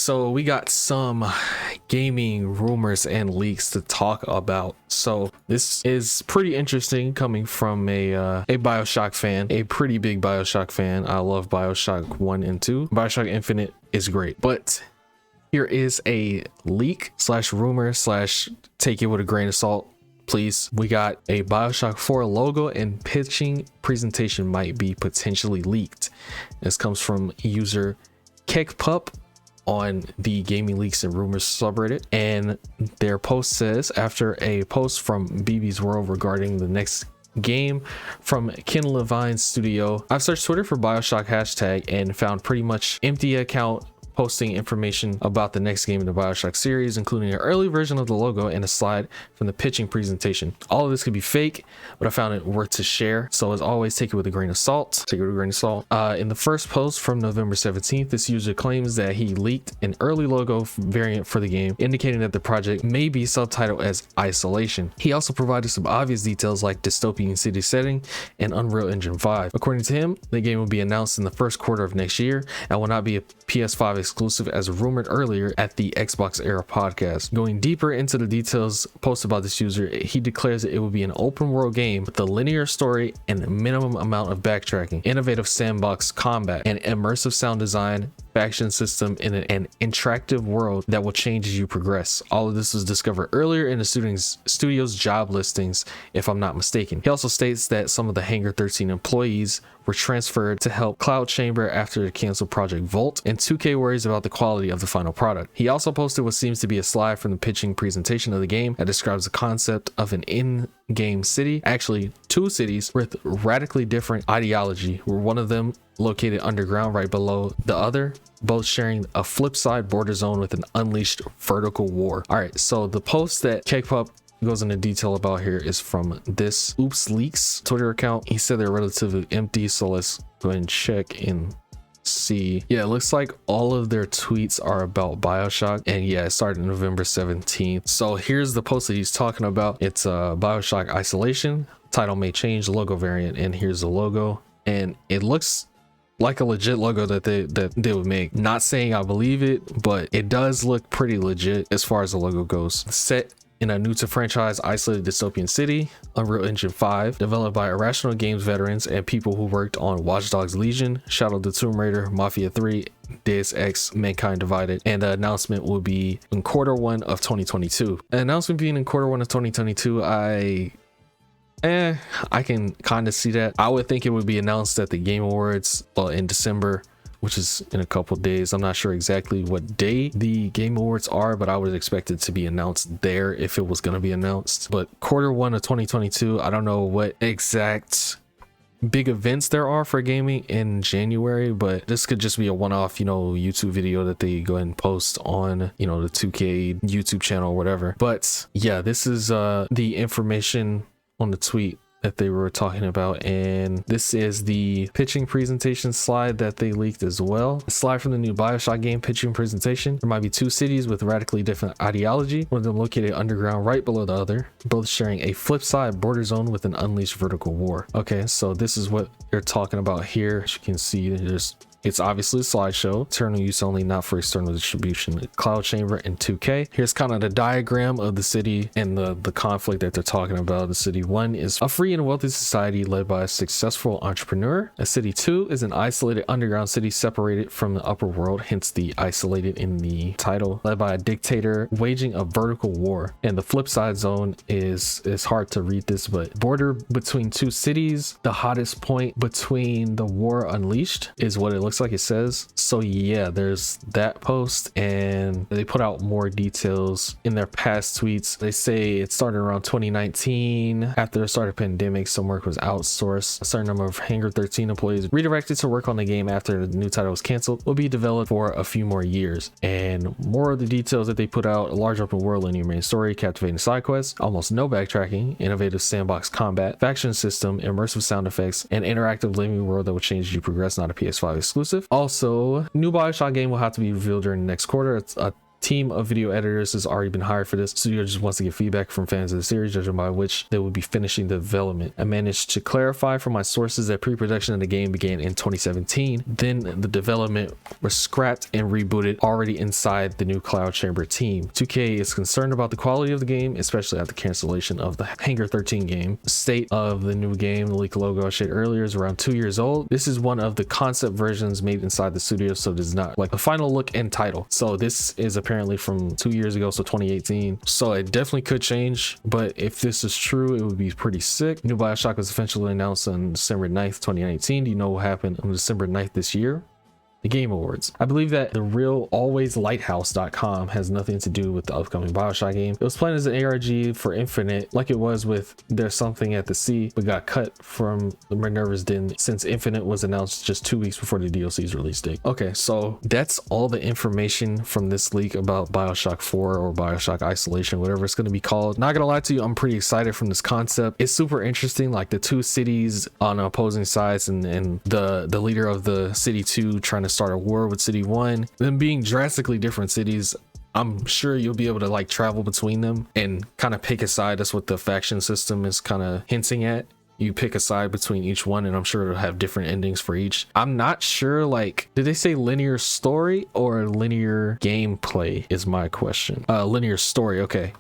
so we got some gaming rumors and leaks to talk about. So this is pretty interesting coming from a Bioshock fan, a pretty big Bioshock fan. I love Bioshock 1 and 2. Bioshock Infinite is great, but here is a leak slash rumor slash take it with a grain of salt, please. We got a Bioshock 4 logo and pitching presentation might be potentially leaked. This comes from user KegPup on the Gaming Leaks and Rumors subreddit, and their post says, after a post from BB's World regarding the next game from Ken Levine's studio, I've searched Twitter for Bioshock hashtag and found pretty much empty account posting information about the next game in the Bioshock series, including an early version of the logo and a slide from the pitching presentation. All of this could be fake, but I found it worth to share. So as always, take it with a grain of salt. In the first post from November 17th, this user claims that he leaked an early logo variant for the game, indicating that the project may be subtitled as Isolation. He also provided some obvious details like dystopian city setting and Unreal Engine 5. According to him, the game will be announced in the first quarter of next year and will not be a PS5 exclusive as rumored earlier at the Xbox Era podcast. Going deeper into the details posted by this user, he declares that it will be an open world game with a linear story and a minimum amount of backtracking, innovative sandbox combat, and immersive sound design, faction system in an interactive world that will change as you progress. All of this was discovered earlier in the studio's job listings, if I'm not mistaken. He also states that some of the Hangar 13 employees were transferred to help Cloud Chamber after the canceled Project Volt, and 2K worries about the quality of the final product. He also posted what seems to be a slide from the pitching presentation of the game that describes the concept of an in-game city, actually two cities with radically different ideology, where one of them located underground right below the other, both sharing a flip side border zone with an unleashed vertical war. All right, so the post that KegPup goes into detail about here is from this Oops Leaks Twitter account. He said they're relatively empty, so let's go ahead and check and see. Yeah, it looks like all of their tweets are about Bioshock, and yeah, it started November 17th. So here's the post that he's talking about. It's Bioshock Isolation, title may change, logo variant, and here's the logo, and it looks like a legit logo that they would make. Not saying I believe it, but it does look pretty legit as far as the logo goes. Set in a new to franchise isolated dystopian city, Unreal Engine 5, developed by Irrational Games veterans and people who worked on Watch Dogs Legion, Shadow of the Tomb Raider, Mafia 3, Deus Ex, Mankind Divided, and the announcement will be in quarter 1 of 2022. An announcement being in quarter 1 of 2022, I can kind of see that. I would think it would be announced at the Game Awards in December, which is in a couple days. I'm not sure exactly what day the Game Awards are, but I would expect it to be announced there if it was going to be announced. But quarter 1 of 2022, I don't know what exact big events there are for gaming in January, but this could just be a one-off, YouTube video that they go ahead and post on, the 2K YouTube channel or whatever. But yeah, this is the information on the tweet that they were talking about, and this is the pitching presentation slide that they leaked as well. A slide from the new Bioshock game pitching presentation. There might be two cities with radically different ideology, one of them located underground right below the other, both sharing a flip side border zone with an unleashed vertical war. Okay, so this is what they're talking about here. As you can see, it's obviously a slideshow, internal use only, not for external distribution. Cloud Chamber and 2K. Here's kind of the diagram of the city and the conflict that they're talking about. The city 1 is a free and wealthy society led by a successful entrepreneur. A city 2 is an isolated underground city separated from the upper world, hence the isolated in the title, led by a dictator waging a vertical war. And the flip side zone it's hard to read this, but border between two cities. The hottest point between the war unleashed is what it looks like it says. So yeah, there's that post, and they put out more details in their past tweets. They say it started around 2019 after the start of pandemic. Some work was outsourced. A certain number of Hangar 13 employees redirected to work on the game after the new title was canceled will be developed for a few more years. And more of the details that they put out: a large open world linear main story, captivating side quests, almost no backtracking, innovative sandbox combat, faction system, immersive sound effects, and interactive living world that will change as you progress, not a PS5 exclusive. Also, new Bioshock game will have to be revealed during the next quarter. It's a team of video editors has already been hired for this. Studio just wants to get feedback from fans of the series, judging by which they would be finishing the development. I managed to clarify from my sources that pre-production of the game began in 2017. Then the development was scrapped and rebooted already inside the new Cloud Chamber team. 2K is concerned about the quality of the game, especially after cancellation of the Hangar 13 game. The state of the new game, the leaked logo I shared earlier, is around 2 years old. This is one of the concept versions made inside the studio, so it is not like a final look and title. So this is apparently from 2 years ago, so 2018. So it definitely could change, but if this is true, it would be pretty sick. New Bioshock was officially announced on December 9th, 2019. Do you know what happened on December 9th this year? The Game Awards. I believe that the real alwayslighthouse.com has nothing to do with the upcoming Bioshock game. It was planned as an ARG for Infinite, like it was with There's Something at the Sea, but got cut from the Minerva's Den since Infinite was announced just 2 weeks before the DLC's release date. Okay, so that's all the information from this leak about Bioshock 4 or Bioshock Isolation, whatever it's going to be called. Not gonna lie to you, I'm pretty excited from this concept. It's super interesting, like the two cities on opposing sides and the leader of the city 2 trying to start a war with city 1, them being drastically different cities. I'm sure you'll be able to like travel between them and kind of pick a side. That's what the faction system is kind of hinting at. You pick a side between each one, and I'm sure it'll have different endings for each. I'm not sure, like, did they say linear story or linear gameplay is my question. Linear story, okay.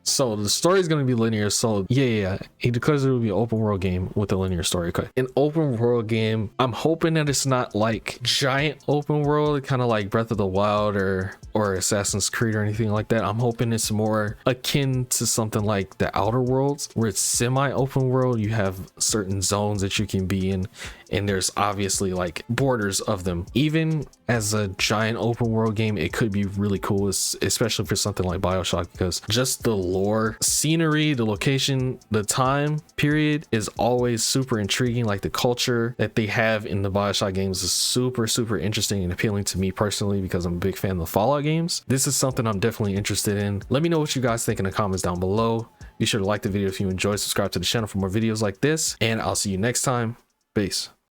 So the story is going to be linear. So yeah, he declares it will be an open world game with a linear story. Okay, an open world game. I'm hoping that it's not like giant open world, kind of like Breath of the Wild or Assassin's Creed or anything like that. I'm hoping it's more akin to something like the Outer Worlds, where it's semi open world. You have certain zones that you can be in, and there's obviously like borders of them. Even as a giant open world game, it could be really cool, especially for something like Bioshock, because just the lore, scenery, the location, the time period is always super intriguing. Like the culture that they have in the Bioshock games is super interesting and appealing to me personally, because I'm a big fan of the Fallout games. This is something I'm definitely interested in. Let me know what you guys think in the comments down below. Be sure to like the video if you enjoyed, subscribe to the channel for more videos like this, and I'll see you next time. Peace.